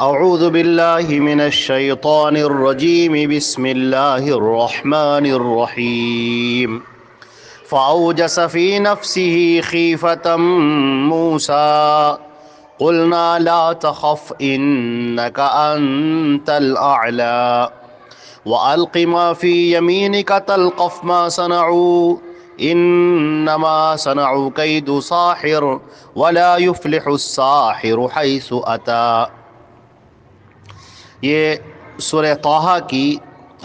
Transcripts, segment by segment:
اعوذ باللہ من الشیطان الرجیم بسم اللہ الرحمن الرحیم فأوجس في نفسه خيفة موسى قلنا لا تخف إنك أنت الأعلى وألق ما في يمينك تلقف ما صنعوا إنما صنعوا كيد ساحر ولا يفلح الساحر حيث أتى۔ یہ سورہ طٰہٰ کی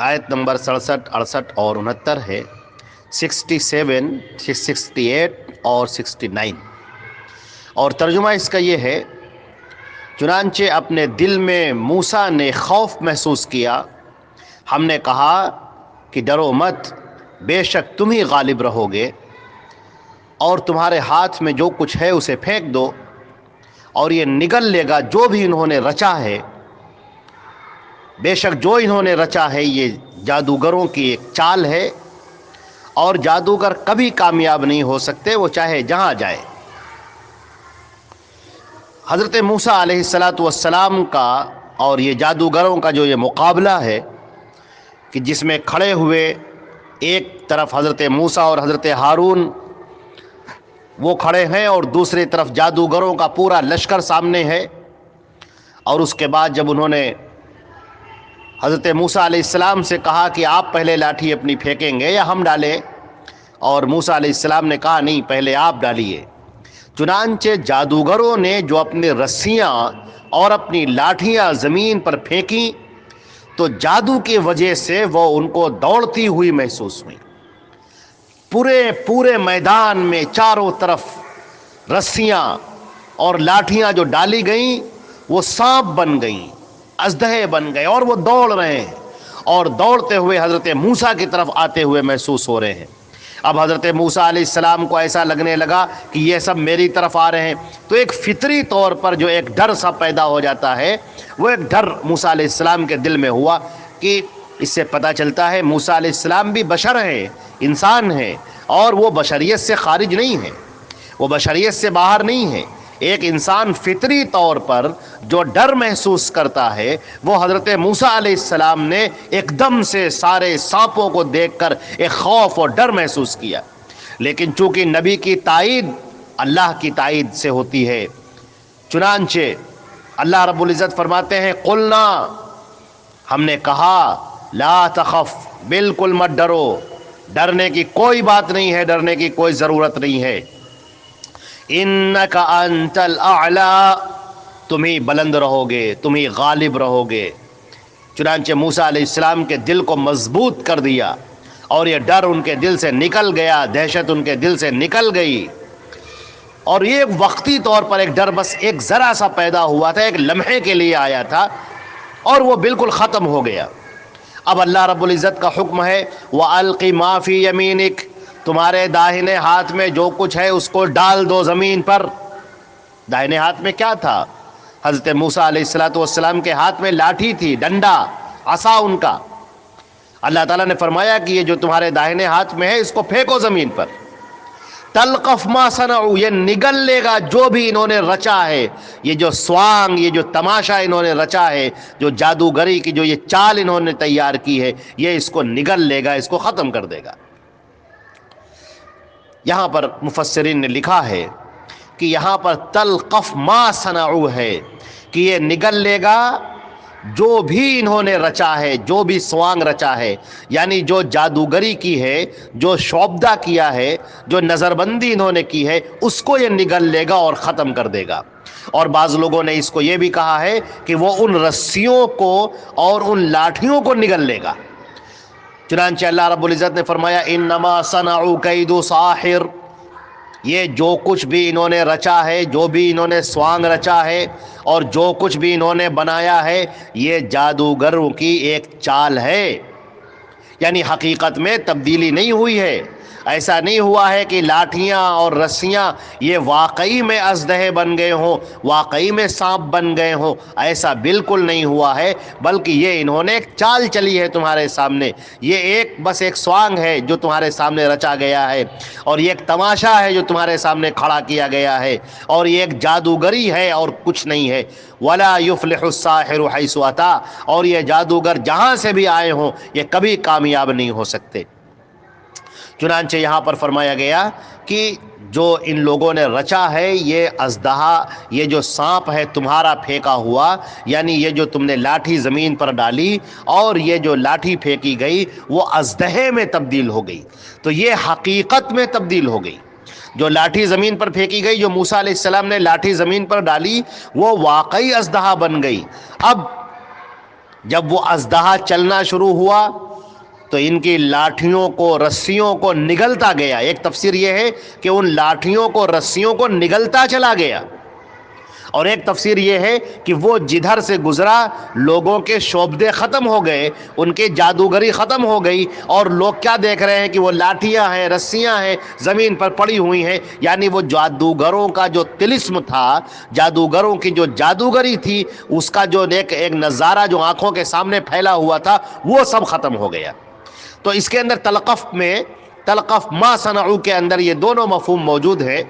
آیت نمبر 67، 68 اور 69 ہے، 67، 68 اور 69۔ اور ترجمہ اس کا یہ ہے، چنانچہ اپنے دل میں موسیٰ نے خوف محسوس کیا، ہم نے کہا کہ ڈرو مت، بے شک تم ہی غالب رہو گے، اور تمہارے ہاتھ میں جو کچھ ہے اسے پھینک دو، اور یہ نگل لے گا جو بھی انہوں نے رچا ہے۔ بے شک جو انہوں نے رچا ہے یہ جادوگروں کی ایک چال ہے، اور جادوگر کبھی کامیاب نہیں ہو سکتے، وہ چاہے جہاں جائے۔ حضرت موسیٰ علیہ السلام کا اور یہ جادوگروں کا جو یہ مقابلہ ہے کہ جس میں کھڑے ہوئے ایک طرف حضرت موسیٰ اور حضرت ہارون وہ کھڑے ہیں، اور دوسری طرف جادوگروں کا پورا لشکر سامنے ہے۔ اور اس کے بعد جب انہوں نے حضرت موسیٰ علیہ السلام سے کہا کہ آپ پہلے لاٹھی اپنی پھینکیں گے یا ہم ڈالیں، اور موسیٰ علیہ السلام نے کہا نہیں، پہلے آپ ڈالیے۔ چنانچہ جادوگروں نے جو اپنی رسیاں اور اپنی لاٹھیاں زمین پر پھینکیں تو جادو کی وجہ سے وہ ان کو دوڑتی ہوئی محسوس ہوئی۔ پورے میدان میں چاروں طرف رسیاں اور لاٹھیاں جو ڈالی گئیں وہ سانپ بن گئیں، اژدہے بن گئے، اور وہ دوڑ رہے ہیں، اور دوڑتے ہوئے حضرت موسیٰ کی طرف آتے ہوئے محسوس ہو رہے ہیں۔ اب حضرت موسیٰ علیہ السلام کو ایسا لگنے لگا کہ یہ سب میری طرف آ رہے ہیں، تو ایک فطری طور پر جو ایک ڈر سا پیدا ہو جاتا ہے، وہ ایک ڈر موسیٰ علیہ السلام کے دل میں ہوا کہ اس سے پتہ چلتا ہے موسیٰ علیہ السلام بھی بشر ہیں، انسان ہیں، اور وہ بشریت سے خارج نہیں ہیں، وہ بشریت سے باہر نہیں ہیں۔ ایک انسان فطری طور پر جو ڈر محسوس کرتا ہے، وہ حضرت موسیٰ علیہ السلام نے ایک دم سے سارے سانپوں کو دیکھ کر ایک خوف اور ڈر محسوس کیا۔ لیکن چونکہ نبی کی تائید اللہ کی تائید سے ہوتی ہے، چنانچہ اللہ رب العزت فرماتے ہیں قلنا، ہم نے کہا لا تخف، بالکل مت ڈرو، ڈرنے کی کوئی بات نہیں ہے، ڈرنے کی کوئی ضرورت نہیں ہے۔ انک انت الاعلی، تم ہی بلند رہو گے، تم ہی غالب رہو گے۔ چنانچہ موسیٰ علیہ السلام کے دل کو مضبوط کر دیا، اور یہ ڈر ان کے دل سے نکل گیا، دہشت ان کے دل سے نکل گئی، اور یہ وقتی طور پر ایک ڈر بس ایک ذرا سا پیدا ہوا تھا، ایک لمحے کے لیے آیا تھا، اور وہ بالکل ختم ہو گیا۔ اب اللہ رب العزت کا حکم ہے وَأَلْقِ مَا فِي يَمِينِكَ، تمہارے داہنے ہاتھ میں جو کچھ ہے اس کو ڈال دو زمین پر۔ داہنے ہاتھ میں کیا تھا؟ حضرت موسیٰ علیہ السلام کے ہاتھ میں لاٹھی تھی، ڈنڈا، عصا ان کا۔ اللہ تعالیٰ نے فرمایا کہ یہ جو تمہارے داہنے ہاتھ میں ہے اس کو پھینکو زمین پر۔ تلقف ما صنعوا، یہ نگل لے گا جو بھی انہوں نے رچا ہے، یہ جو سوانگ، یہ جو تماشا انہوں نے رچا ہے، جو جادوگری کی جو یہ چال انہوں نے تیار کی ہے، یہ اس کو نگل لے گا، اس کو ختم کر دے گا۔ یہاں پر مفسرین نے لکھا ہے کہ یہاں پر تلقف ما صنعوا ہے کہ یہ نگل لے گا جو بھی انہوں نے رچا ہے، جو بھی سوانگ رچا ہے، یعنی جو جادوگری کی ہے، جو شعبدہ کیا ہے، جو نظر بندی انہوں نے کی ہے، اس کو یہ نگل لے گا اور ختم کر دے گا۔ اور بعض لوگوں نے اس کو یہ بھی کہا ہے کہ وہ ان رسیوں کو اور ان لاٹھیوں کو نگل لے گا۔ چنانچہ اللہ رب العزت نے فرمایا انما صنعوا کید ساحر، یہ جو کچھ بھی انہوں نے رچا ہے، جو بھی انہوں نے سوانگ رچا ہے، اور جو کچھ بھی انہوں نے بنایا ہے، یہ جادوگروں کی ایک چال ہے، یعنی حقیقت میں تبدیلی نہیں ہوئی ہے۔ ایسا نہیں ہوا ہے کہ لاٹھیاں اور رسیاں یہ واقعی میں اژدہے بن گئے ہوں، واقعی میں سانپ بن گئے ہوں، ایسا بالکل نہیں ہوا ہے، بلکہ یہ انہوں نے ایک چال چلی ہے تمہارے سامنے، یہ بس ایک سوانگ ہے جو تمہارے سامنے رچا گیا ہے، اور یہ ایک تماشا ہے جو تمہارے سامنے کھڑا کیا گیا ہے، اور یہ ایک جادوگری ہے اور کچھ نہیں ہے۔ وَلَا يُفْلِحُ السَّاحِرُ حَيْثُ أَتَىٰ، اور یہ جادوگر جہاں سے بھی آئے ہوں یہ کبھی کامیاب نہیں ہو سکتے۔ چنانچہ یہاں پر فرمایا گیا کہ جو ان لوگوں نے رچا ہے یہ اژدہا، یہ جو سانپ ہے تمہارا پھینکا ہوا، یعنی یہ جو تم نے لاٹھی زمین پر ڈالی اور یہ جو لاٹھی پھینکی گئی وہ اژدہے میں تبدیل ہو گئی، تو یہ حقیقت میں تبدیل ہو گئی۔ جو لاٹھی زمین پر پھینکی گئی، جو موسیٰ علیہ السلام نے لاٹھی زمین پر ڈالی، وہ واقعی اژدہا بن گئی۔ اب جب وہ اژدہا چلنا شروع ہوا تو ان کی لاٹھیوں کو، رسیوں کو نگلتا گیا۔ ایک تفسیر یہ ہے کہ ان لاٹھیوں کو، رسیوں کو نگلتا چلا گیا، اور ایک تفسیر یہ ہے کہ وہ جدھر سے گزرا لوگوں کے شعبدے ختم ہو گئے، ان کے جادوگری ختم ہو گئی، اور لوگ کیا دیکھ رہے ہیں کہ وہ لاٹھیاں ہیں، رسیاں ہیں، زمین پر پڑی ہوئی ہیں، یعنی وہ جادوگروں کا جو طلسم تھا، جادوگروں کی جو جادوگری تھی، اس کا جو ایک نظارہ جو آنکھوں کے سامنے پھیلا ہوا تھا وہ سب ختم ہو گیا۔ تو اس کے اندر تلقف ما صنعوا کے اندر یہ دونوں مفہوم موجود ہے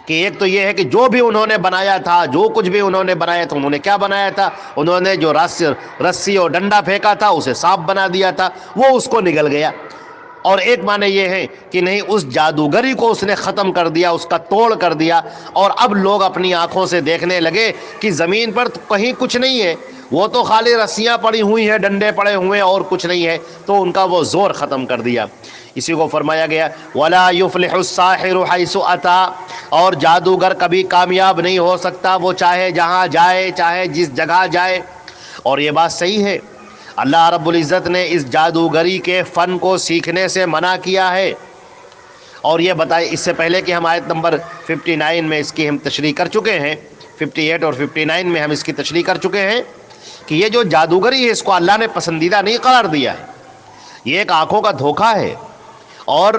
کہ ایک تو یہ ہے کہ جو بھی انہوں نے بنایا تھا، جو کچھ بھی انہوں نے بنایا تھا، انہوں نے کیا بنایا تھا؟ انہوں نے جو رسی اور ڈنڈا پھینکا تھا اسے سانپ بنا دیا تھا، وہ اس کو نگل گیا۔ اور ایک معنی یہ ہے کہ نہیں، اس جادوگری کو اس نے ختم کر دیا، اس کا توڑ کر دیا، اور اب لوگ اپنی آنکھوں سے دیکھنے لگے کہ زمین پر کہیں کچھ نہیں ہے، وہ تو خالی رسیاں پڑی ہوئی ہیں، ڈنڈے پڑے ہوئے اور کچھ نہیں ہے، تو ان کا وہ زور ختم کر دیا۔ اسی کو فرمایا گیا وَلَا يُفْلِحُ السَّاحِرُ حَيْثُ أَتَىٰ، اور جادوگر کبھی کامیاب نہیں ہو سکتا، وہ چاہے جہاں جائے، چاہے جس جگہ جائے۔ اور یہ بات صحیح ہے، اللہ رب العزت نے اس جادوگری کے فن کو سیکھنے سے منع کیا ہے، اور یہ بتائے اس سے پہلے کہ ہم آیت نمبر 59 میں اس کی ہم تشریح کر چکے ہیں، 58 اور 59 میں ہم اس کی تشریح کر چکے ہیں کہ یہ جو جادوگری ہے اس کو اللہ نے پسندیدہ نہیں قرار دیا ہے، یہ ایک آنکھوں کا دھوکہ ہے، اور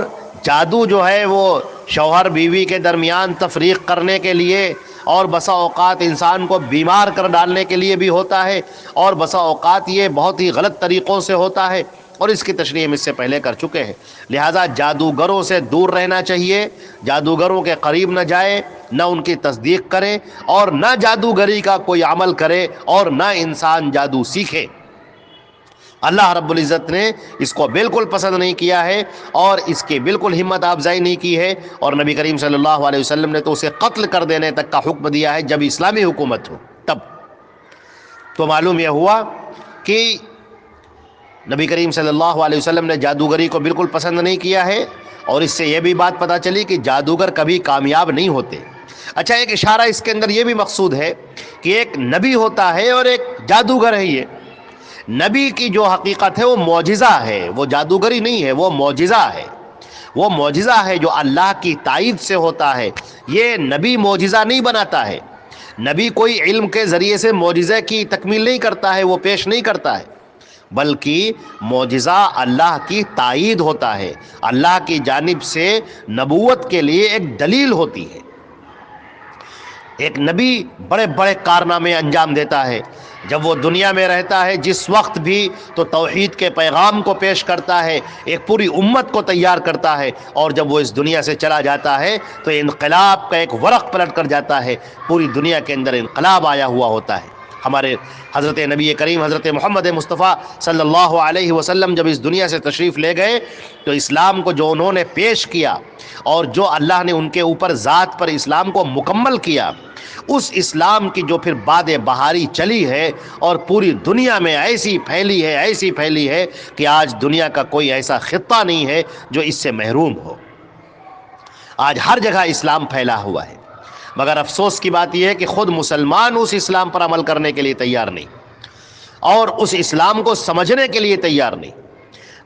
جادو جو ہے وہ شوہر بیوی کے درمیان تفریق کرنے کے لیے، اور بسا اوقات انسان کو بیمار کر ڈالنے کے لیے بھی ہوتا ہے، اور بسا اوقات یہ بہت ہی غلط طریقوں سے ہوتا ہے، اور اس کی تشریح ہم اس سے پہلے کر چکے ہیں۔ لہٰذا جادوگروں سے دور رہنا چاہیے، جادوگروں کے قریب نہ جائے، نہ ان کی تصدیق کرے، اور نہ جادوگری کا کوئی عمل کرے، اور نہ انسان جادو سیکھے۔ اللہ رب العزت نے اس کو بالکل پسند نہیں کیا ہے، اور اس کی بالکل ہمت افزائی نہیں کی ہے، اور نبی کریم صلی اللہ علیہ وسلم نے تو اسے قتل کر دینے تک کا حکم دیا ہے جب اسلامی حکومت ہو تب۔ تو معلوم یہ ہوا کہ نبی کریم صلی اللہ علیہ وسلم نے جادوگری کو بالکل پسند نہیں کیا ہے، اور اس سے یہ بھی بات پتہ چلی کہ جادوگر کبھی کامیاب نہیں ہوتے۔ اچھا، ایک اشارہ اس کے اندر یہ بھی مقصود ہے کہ ایک نبی ہوتا ہے اور ایک جادوگر ہے۔ یہ نبی کی جو حقیقت ہے وہ معجزہ ہے، وہ جادوگری نہیں ہے، وہ معجزہ ہے، وہ معجزہ ہے جو اللہ کی تائید سے ہوتا ہے۔ یہ نبی معجزہ نہیں بناتا ہے، نبی کوئی علم کے ذریعے سے معجزے کی تکمیل نہیں کرتا ہے، وہ پیش نہیں کرتا ہے، بلکہ معجزہ اللہ کی تائید ہوتا ہے، اللہ کی جانب سے نبوت کے لیے ایک دلیل ہوتی ہے۔ ایک نبی بڑے بڑے کارنامے انجام دیتا ہے، جب وہ دنیا میں رہتا ہے جس وقت بھی تو توحید کے پیغام کو پیش کرتا ہے، ایک پوری امت کو تیار کرتا ہے، اور جب وہ اس دنیا سے چلا جاتا ہے تو انقلاب کا ایک ورق پلٹ کر جاتا ہے، پوری دنیا کے اندر انقلاب آیا ہوا ہوتا ہے۔ ہمارے حضرت نبی کریم حضرت محمد مصطفیٰ صلی اللہ علیہ وسلم جب اس دنیا سے تشریف لے گئے تو اسلام کو جو انہوں نے پیش کیا، اور جو اللہ نے ان کے اوپر ذات پر اسلام کو مکمل کیا، اس اسلام کی جو پھر باد بہاری چلی ہے اور پوری دنیا میں ایسی پھیلی ہے کہ آج دنیا کا کوئی ایسا خطہ نہیں ہے جو اس سے محروم ہو۔ آج ہر جگہ اسلام پھیلا ہوا ہے، مگر افسوس کی بات یہ ہے کہ خود مسلمان اس اسلام پر عمل کرنے کے لیے تیار نہیں، اور اس اسلام کو سمجھنے کے لیے تیار نہیں،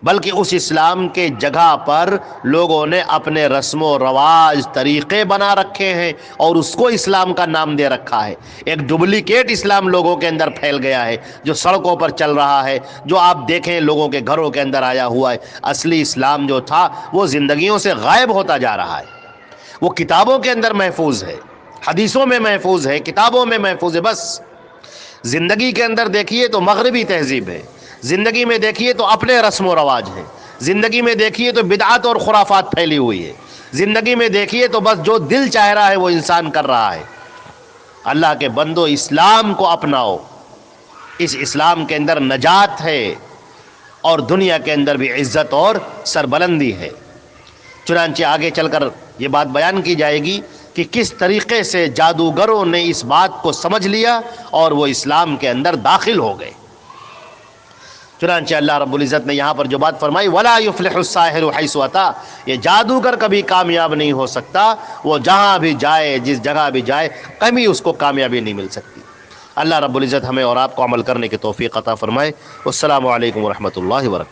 بلکہ اس اسلام کے جگہ پر لوگوں نے اپنے رسم و رواج طریقے بنا رکھے ہیں اور اس کو اسلام کا نام دے رکھا ہے۔ ایک ڈپلیکیٹ اسلام لوگوں کے اندر پھیل گیا ہے جو سڑکوں پر چل رہا ہے، جو آپ دیکھیں لوگوں کے گھروں کے اندر آیا ہوا ہے۔ اصلی اسلام جو تھا وہ زندگیوں سے غائب ہوتا جا رہا ہے، وہ کتابوں کے اندر محفوظ ہے، حدیثوں میں محفوظ ہے، کتابوں میں محفوظ ہے، بس زندگی کے اندر دیکھیے تو مغربی تہذیب ہے، زندگی میں دیکھیے تو اپنے رسم و رواج ہیں، زندگی میں دیکھیے تو بدعات اور خرافات پھیلی ہوئی ہے، زندگی میں دیکھیے تو بس جو دل چاہ رہا ہے وہ انسان کر رہا ہے۔ اللہ کے بندو، اسلام کو اپناؤ، اس اسلام کے اندر نجات ہے اور دنیا کے اندر بھی عزت اور سربلندی ہے۔ چنانچہ آگے چل کر یہ بات بیان کی جائے گی کہ کس طریقے سے جادوگروں نے اس بات کو سمجھ لیا اور وہ اسلام کے اندر داخل ہو گئے۔ چنانچہ اللہ رب العزت نے یہاں پر جو بات فرمائی وَلَا يُفْلِحُ السَّاحِرُ حَيْثُ أَتَىٰ، یہ جادوگر کبھی کامیاب نہیں ہو سکتا، وہ جہاں بھی جائے، جس جگہ بھی جائے، کبھی اس کو کامیابی نہیں مل سکتی۔ اللہ رب العزت ہمیں اور آپ کو عمل کرنے کی توفیق عطا فرمائے۔ والسلام علیکم ورحمۃ اللہ وبرکاتہ۔